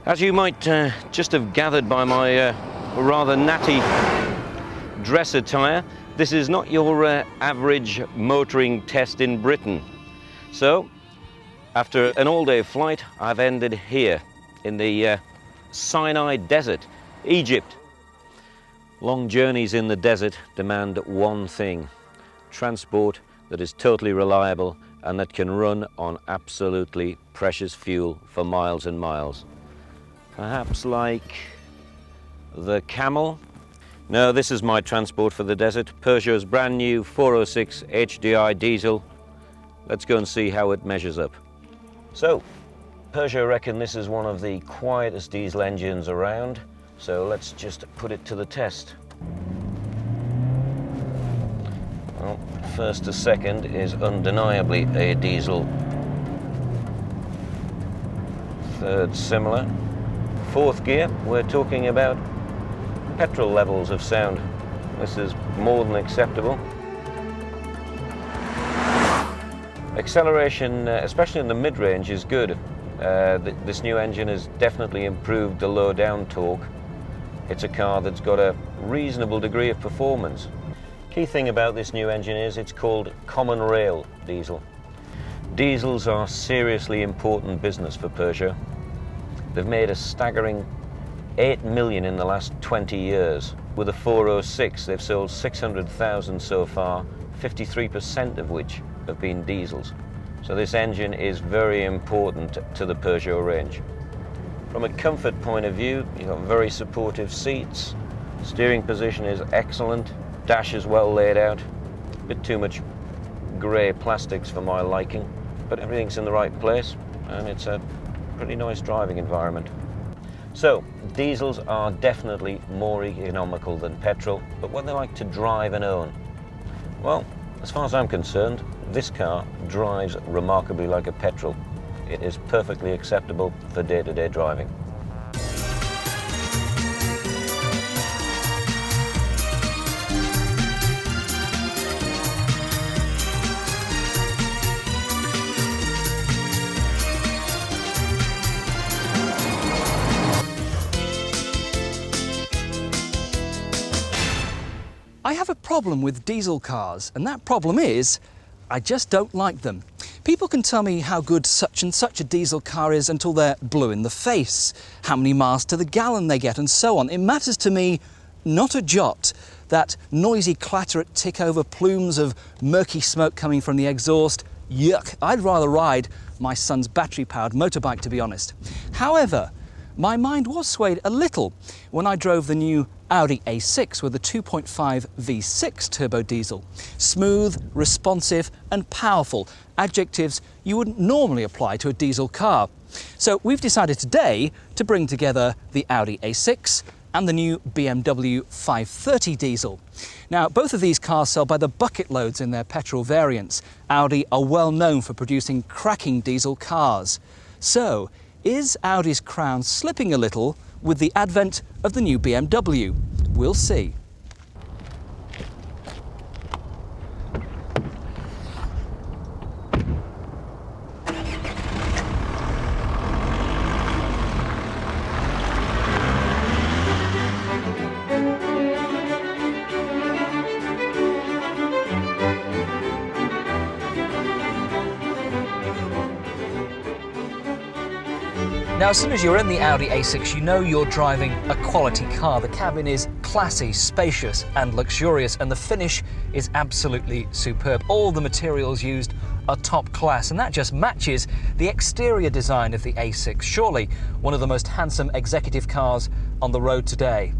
As you might just have gathered by my rather natty dress attire, this is not your average motoring test in Britain. So, after an all-day flight, I've ended here in the Sinai Desert, Egypt. Long journeys in the desert demand one thing: transport that is totally reliable and that can run on absolutely precious fuel for miles and miles. Perhaps like the Camel? No, this is my transport for the desert. Peugeot's brand new 406 HDI diesel. Let's go and see how it measures up. So, Peugeot reckon this is one of the quietest diesel engines around, so let's just put it to the test. Well, first to second is undeniably a diesel. Third similar. Fourth gear, we're talking about petrol levels of sound. This is more than acceptable. Acceleration, especially in the mid-range, is good. This new engine has definitely improved the low-down torque. It's a car that's got a reasonable degree of performance. Key thing about this new engine is it's called common rail diesel. Diesels are seriously important business for Peugeot. They've made a staggering 8 million in the last 20 years. With a 406, they've sold 600,000 so far, 53% of which have been diesels. So this engine is very important to the Peugeot range. From a comfort point of view, you've got very supportive seats, steering position is excellent, dash is well laid out, a bit too much grey plastics for my liking, but everything's in the right place and it's a pretty nice driving environment. So, diesels are definitely more economical than petrol, but what they like to drive and own? Well, as far as I'm concerned, this car drives remarkably like a petrol. It is perfectly acceptable for day-to-day driving. I have a problem with diesel cars, and that problem is I just don't like them. People can tell me how good such and such a diesel car is until they're blue in the face, how many miles to the gallon they get and so on. It matters to me not a jot. That noisy clatter at tick over, plumes of murky smoke coming from the exhaust, yuck. I'd rather ride my son's battery-powered motorbike, to be honest. However, my mind was swayed a little when I drove the new Audi A6 with a 2.5 V6 turbo diesel. Smooth, responsive and powerful, adjectives you wouldn't normally apply to a diesel car. So we've decided today to bring together the Audi A6 and the new BMW 530 diesel. Now, both of these cars sell by the bucket loads in their petrol variants. Audi are well known for producing cracking diesel cars. So, is Audi's crown slipping a little with the advent of the new BMW? We'll see. Now, as soon as you're in the Audi A6, you know you're driving a quality car. The cabin is classy, spacious and luxurious, and the finish is absolutely superb. All the materials used are top class, and that just matches the exterior design of the A6. Surely one of the most handsome executive cars on the road today.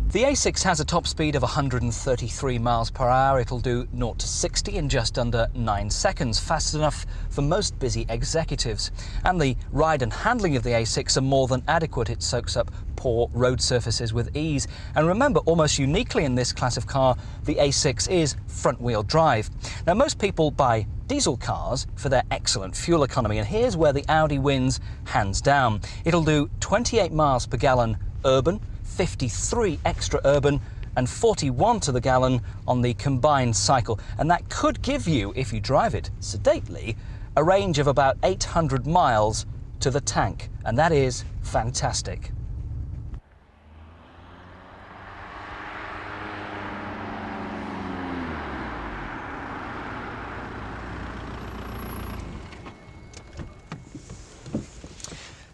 The A6 has a top speed of 133 miles per hour. It'll do 0 to 60 in just under 9 seconds, fast enough for most busy executives. And the ride and handling of the A6 are more than adequate. It soaks up poor road surfaces with ease. And remember, almost uniquely in this class of car, the A6 is front-wheel drive. Now, most people buy diesel cars for their excellent fuel economy, and here's where the Audi wins hands down. It'll do 28 miles per gallon urban, 53 extra urban and 41 to the gallon on the combined cycle, and that could give you, if you drive it sedately, a range of about 800 miles to the tank, and that is fantastic.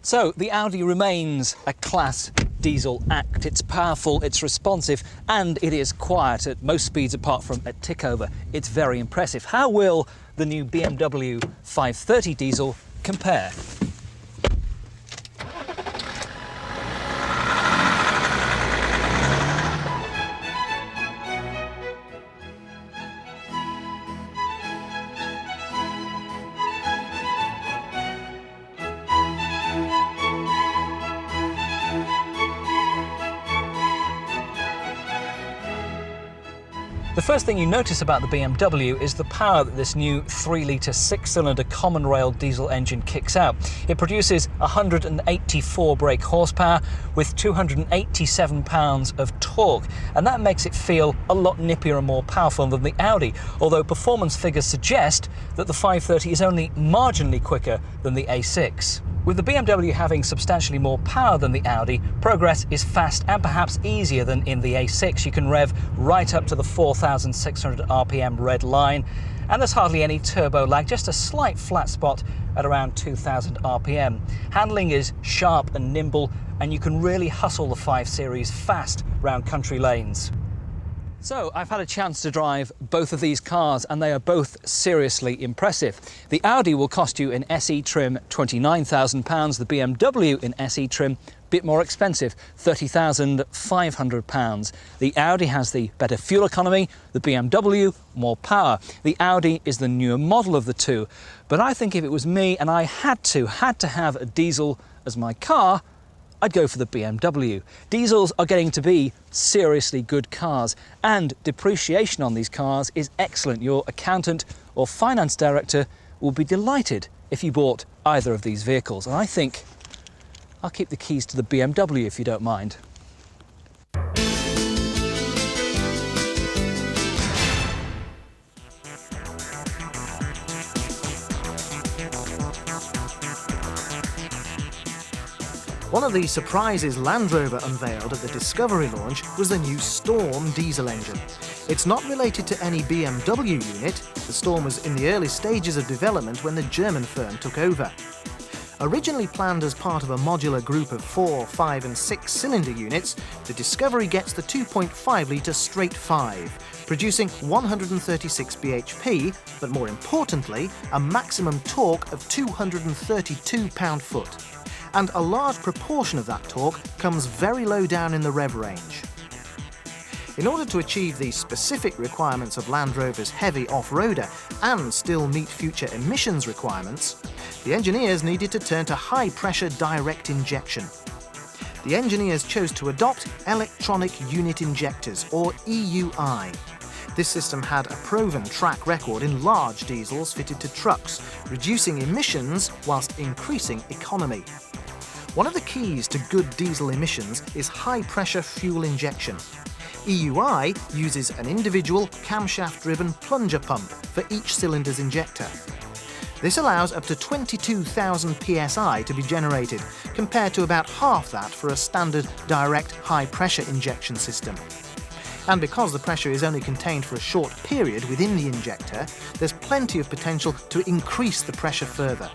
So the Audi remains a class diesel act. It's powerful, it's responsive, and it is quiet at most speeds apart from at tick over. It's very impressive. How will the new BMW 530 diesel compare? The first thing you notice about the BMW is the power that this new 3-litre 6-cylinder common rail diesel engine kicks out. It produces 184 brake horsepower with 287 pounds of torque, and that makes it feel a lot nippier and more powerful than the Audi, although performance figures suggest that the 530 is only marginally quicker than the A6. With the BMW having substantially more power than the Audi, progress is fast and perhaps easier than in the A6. You can rev right up to the 4,600 RPM red line, and there's hardly any turbo lag, just a slight flat spot at around 2,000 RPM. Handling is sharp and nimble, and you can really hustle the 5 Series fast round country lanes. So I've had a chance to drive both of these cars, and they are both seriously impressive. The Audi will cost you in SE trim £29,000, the BMW in SE trim bit more expensive, £30,500. The Audi has the better fuel economy, the BMW more power. The Audi is the newer model of the two, but I think if it was me and I had to have a diesel as my car, I'd go for the BMW. Diesels are getting to be seriously good cars, and depreciation on these cars is excellent. Your accountant or finance director will be delighted if you bought either of these vehicles, and I think I'll keep the keys to the BMW if you don't mind. One of the surprises Land Rover unveiled at the Discovery launch was the new Storm diesel engine. It's not related to any BMW unit. The Storm was in the early stages of development when the German firm took over. Originally planned as part of a modular group of 4, 5 and 6 cylinder units, the Discovery gets the 2.5-litre straight 5, producing 136 bhp, but more importantly, a maximum torque of 232 pound-foot. And a large proportion of that torque comes very low down in the rev range. In order to achieve the specific requirements of Land Rover's heavy off-roader and still meet future emissions requirements, the engineers needed to turn to high-pressure direct injection. The engineers chose to adopt electronic unit injectors, or EUI. This system had a proven track record in large diesels fitted to trucks, reducing emissions whilst increasing economy. One of the keys to good diesel emissions is high-pressure fuel injection. EUI uses an individual camshaft-driven plunger pump for each cylinder's injector. This allows up to 22,000 psi to be generated, compared to about half that for a standard direct high-pressure injection system. And because the pressure is only contained for a short period within the injector, there's plenty of potential to increase the pressure further.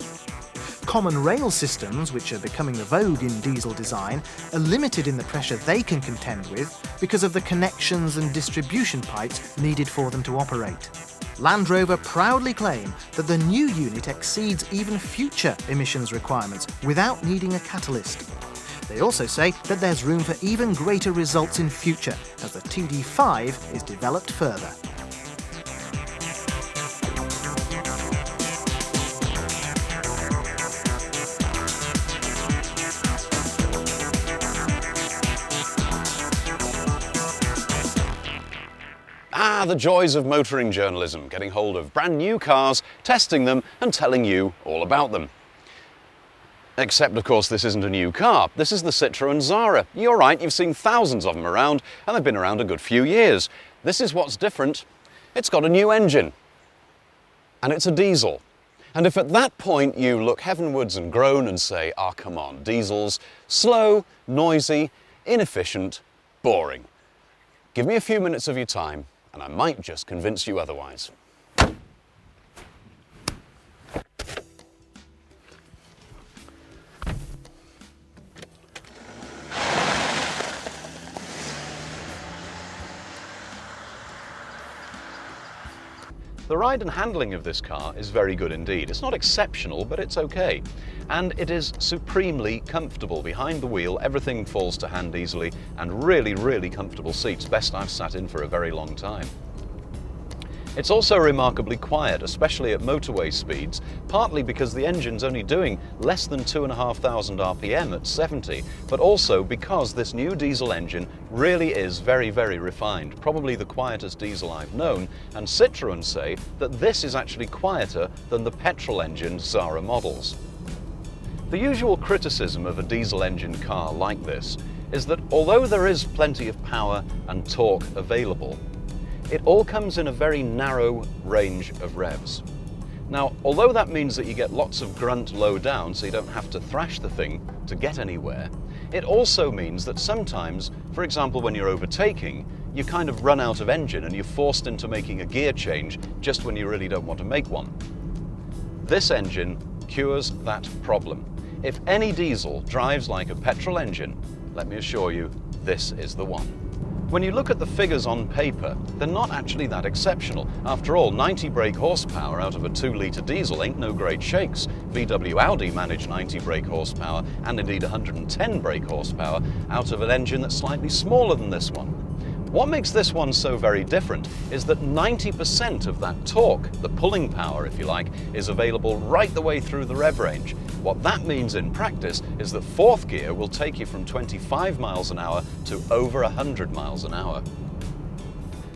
Common rail systems, which are becoming the vogue in diesel design, are limited in the pressure they can contend with because of the connections and distribution pipes needed for them to operate. Land Rover proudly claim that the new unit exceeds even future emissions requirements without needing a catalyst. They also say that there's room for even greater results in future as the TD5 is developed further. The joys of motoring journalism, getting hold of brand new cars, testing them and telling you all about them. Except, of course, this isn't a new car. This is the Citroen Tsara. You're right, you've seen thousands of them around, and they've been around a good few years. This is what's different. It's got a new engine. And it's a diesel. And if at that point you look heavenwards and groan and say, "Ah, come on, diesels, slow, noisy, inefficient, boring," give me a few minutes of your time and I might just convince you otherwise. The ride and handling of this car is very good indeed. It's not exceptional, but it's okay. And it is supremely comfortable. Behind the wheel, everything falls to hand easily, and really, really comfortable seats. Best I've sat in for a very long time. It's also remarkably quiet, especially at motorway speeds, partly because the engine's only doing less than 2,500 RPM at 70, but also because this new diesel engine really is very, very refined, probably the quietest diesel I've known, and Citroen say that this is actually quieter than the petrol-engined Tsara models. The usual criticism of a diesel engine car like this is that although there is plenty of power and torque available, it all comes in a very narrow range of revs. Now, although that means that you get lots of grunt low down, so you don't have to thrash the thing to get anywhere, it also means that sometimes, for example, when you're overtaking, you kind of run out of engine and you're forced into making a gear change just when you really don't want to make one. This engine cures that problem. If any diesel drives like a petrol engine, let me assure you, this is the one. When you look at the figures on paper, they're not actually that exceptional. After all, 90 brake horsepower out of a 2-litre diesel ain't no great shakes. VW Audi managed 90 brake horsepower and indeed 110 brake horsepower out of an engine that's slightly smaller than this one. What makes this one so very different is that 90% of that torque, the pulling power if you like, is available right the way through the rev range. What that means in practice is that fourth gear will take you from 25 miles an hour to over 100 miles an hour.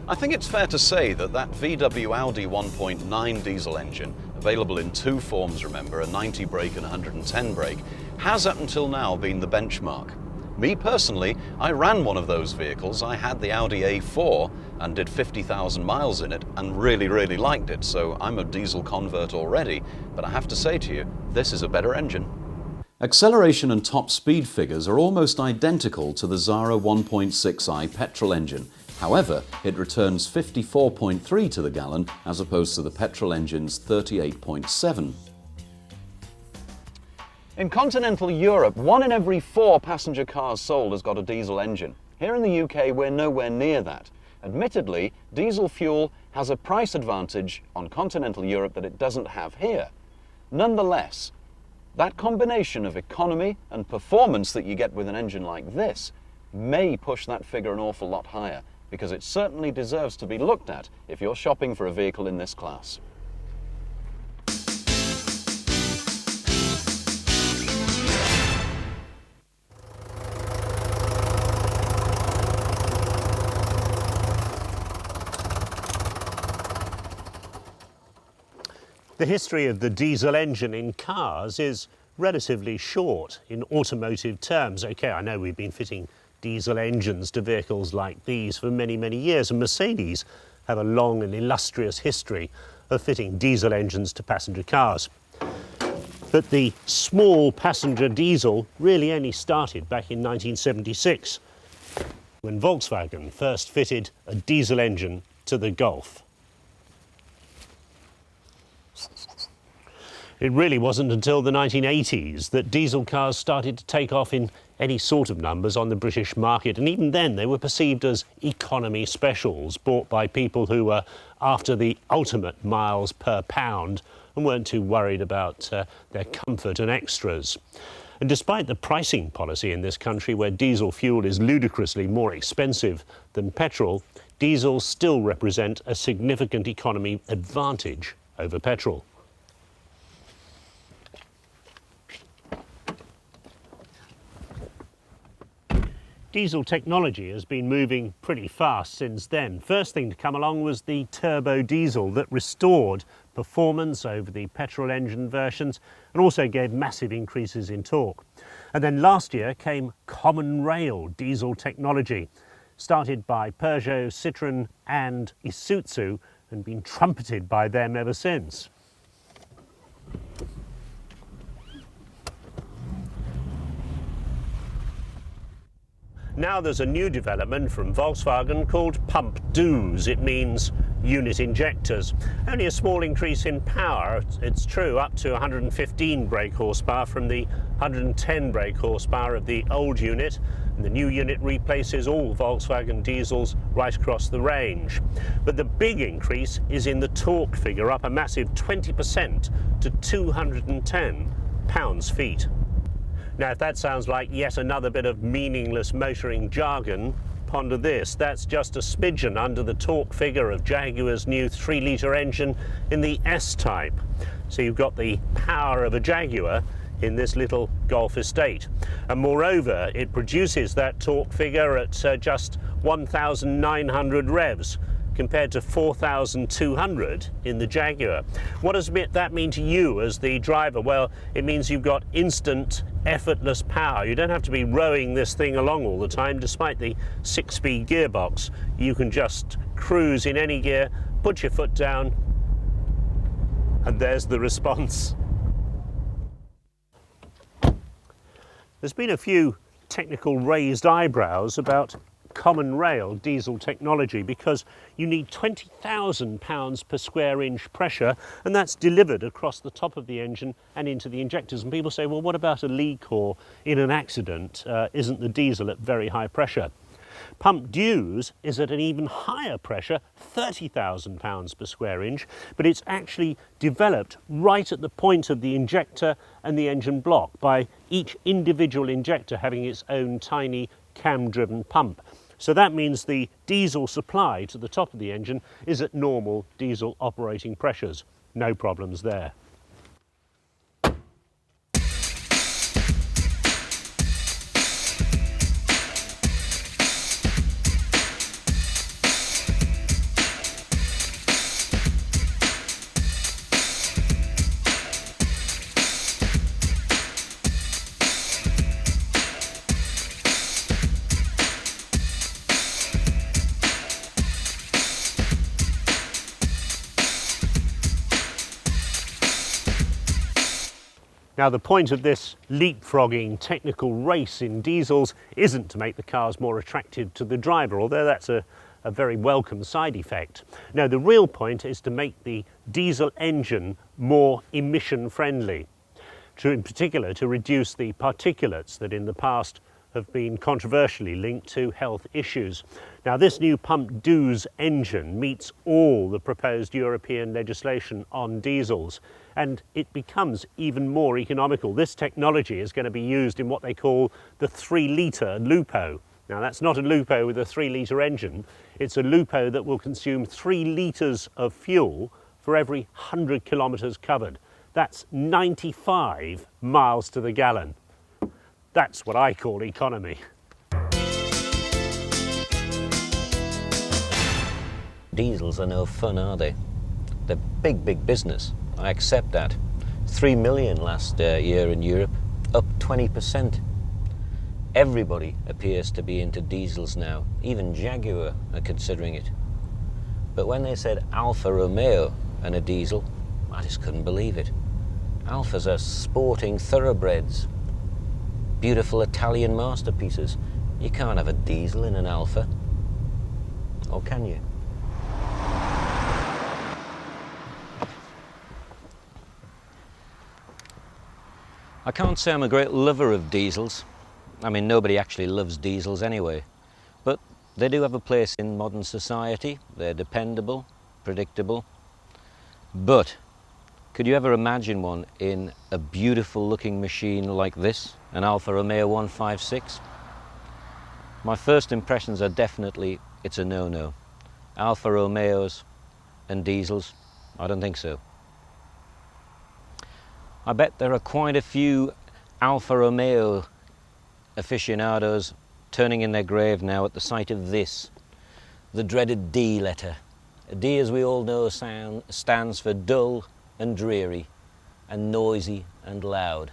I think it's fair to say that that VW Audi 1.9 diesel engine, available in two forms remember, a 90 brake and 110 brake, has up until now been the benchmark. Me personally, I ran one of those vehicles. I had the Audi A4 and did 50,000 miles in it and really, really liked it. So I'm a diesel convert already, but I have to say to you, this is a better engine. Acceleration and top speed figures are almost identical to the Tsara 1.6i petrol engine. However, it returns 54.3 to the gallon as opposed to the petrol engine's 38.7. In continental Europe, 1 in every 4 passenger cars sold has got a diesel engine. Here in the UK, we're nowhere near that. Admittedly, diesel fuel has a price advantage on continental Europe that it doesn't have here. Nonetheless, that combination of economy and performance that you get with an engine like this may push that figure an awful lot higher, because it certainly deserves to be looked at if you're shopping for a vehicle in this class. The history of the diesel engine in cars is relatively short in automotive terms. Okay, I know we've been fitting diesel engines to vehicles like these for many, many years, and Mercedes have a long and illustrious history of fitting diesel engines to passenger cars. But the small passenger diesel really only started back in 1976, when Volkswagen first fitted a diesel engine to the Golf. It really wasn't until the 1980s that diesel cars started to take off in any sort of numbers on the British market, and even then they were perceived as economy specials bought by people who were after the ultimate miles per pound and weren't too worried about their comfort and extras. And despite the pricing policy in this country, where diesel fuel is ludicrously more expensive than petrol, diesels still represent a significant economy advantage over petrol. Diesel technology has been moving pretty fast since then. First thing to come along was the turbo diesel that restored performance over the petrol engine versions and also gave massive increases in torque. And then last year came common rail diesel technology, started by Peugeot, Citroen and Isuzu, and been trumpeted by them ever since. Now there's a new development from Volkswagen called pump doos. It means unit injectors. Only a small increase in power, it's true, up to 115 brake horsepower from the 110 brake horsepower of the old unit. And the new unit replaces all Volkswagen diesels right across the range. But the big increase is in the torque figure, up a massive 20% to 210 pounds-feet. Now, if that sounds like yet another bit of meaningless motoring jargon, ponder this. That's just a smidgen under the torque figure of Jaguar's new 3-litre engine in the S-Type. So you've got the power of a Jaguar in this little Golf estate. And moreover, it produces that torque figure at just 1,900 revs, compared to 4,200 in the Jaguar. What does that mean to you as the driver? Well, it means you've got instant, effortless power. You don't have to be rowing this thing along all the time. Despite the 6-speed gearbox, you can just cruise in any gear, put your foot down, and there's the response. There's been a few technical raised eyebrows about common rail diesel technology, because you need 20,000 pounds per square inch pressure, and that's delivered across the top of the engine and into the injectors. And people say, well, what about a leak or in an accident? Isn't the diesel at very high pressure? Pump duos is at an even higher pressure, 30,000 pounds per square inch, but it's actually developed right at the point of the injector and the engine block, by each individual injector having its own tiny cam-driven pump. So that means the diesel supply to the top of the engine is at normal diesel operating pressures. No problems there. Now, the point of this leapfrogging technical race in diesels isn't to make the cars more attractive to the driver, although that's a very welcome side effect. No, the real point is to make the diesel engine more emission friendly, in particular to reduce the particulates that in the past have been controversially linked to health issues. Now, this new pump duos engine meets all the proposed European legislation on diesels, and it becomes even more economical. This technology is going to be used in what they call the 3-litre Lupo. Now, that's not a Lupo with a 3-litre engine. It's a Lupo that will consume 3 litres of fuel for every 100 kilometres covered. That's 95 miles to the gallon. That's what I call economy. Diesels are no fun, are they? They're big, big business. I accept that. 3 million last year in Europe, up 20%. Everybody appears to be into diesels now. Even Jaguar are considering it. But when they said Alfa Romeo and a diesel, I just couldn't believe it. Alfas are sporting thoroughbreds. Beautiful Italian masterpieces. You can't have a diesel in an Alfa. Or can you? I can't say I'm a great lover of diesels. I mean, nobody actually loves diesels anyway. But they do have a place in modern society. They're dependable, predictable. But could you ever imagine one in a beautiful looking machine like this, an Alfa Romeo 156? My first impressions are definitely it's a no-no. Alfa Romeos and diesels, I don't think so. I bet there are quite a few Alfa Romeo aficionados turning in their grave now at the sight of this, the dreaded D letter. A D, as we all know, stands for dull and dreary and noisy and loud.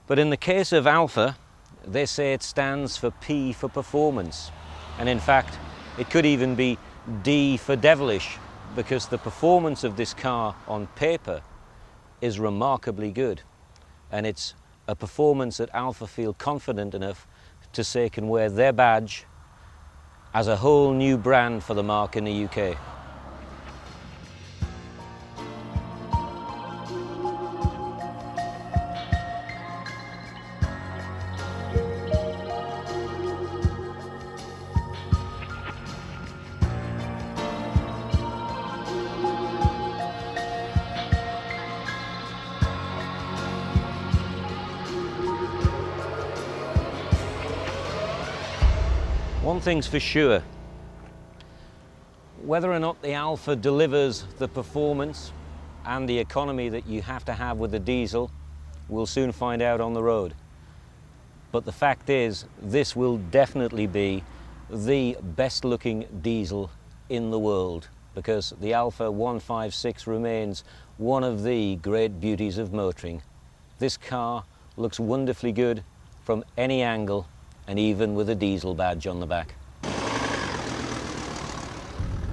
But in the case of Alfa, they say it stands for P for performance. And in fact, it could even be D for devilish, because the performance of this car on paper is remarkably good. And it's a performance that Alfa feel confident enough to say can wear their badge as a whole new brand for the marque in the UK. One thing's for sure, whether or not the Alfa delivers the performance and the economy that you have to have with the diesel, we'll soon find out on the road. But the fact is, this will definitely be the best looking diesel in the world, because the Alfa 156 remains one of the great beauties of motoring. This car looks wonderfully good from any angle, and even with a diesel badge on the back.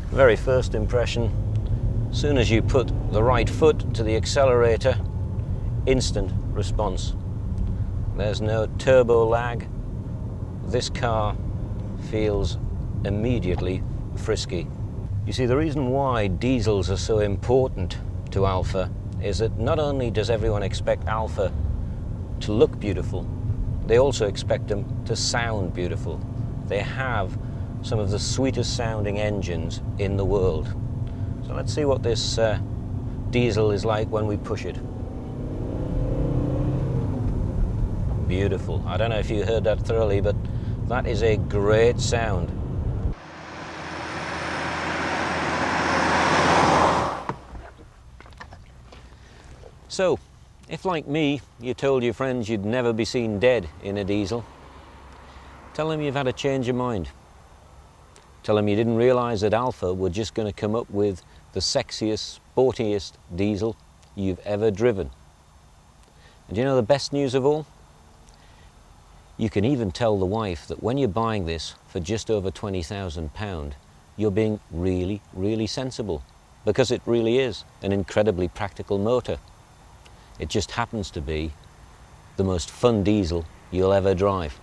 Very first impression, soon as you put the right foot to the accelerator, instant response. There's no turbo lag. This car feels immediately frisky. You see, the reason why diesels are so important to Alfa is that not only does everyone expect Alfa to look beautiful, they also expect them to sound beautiful. They have some of the sweetest sounding engines in the world. So let's see what this diesel is like when we push it. Beautiful. I don't know if you heard that thoroughly, but that is a great sound. So, if, like me, you told your friends you'd never be seen dead in a diesel, tell them you've had a change of mind. Tell them you didn't realise that Alfa were just going to come up with the sexiest, sportiest diesel you've ever driven. And you know the best news of all? You can even tell the wife that when you're buying this for just over £20,000, you're being really, really sensible, because it really is an incredibly practical motor. It just happens to be the most fun diesel you'll ever drive.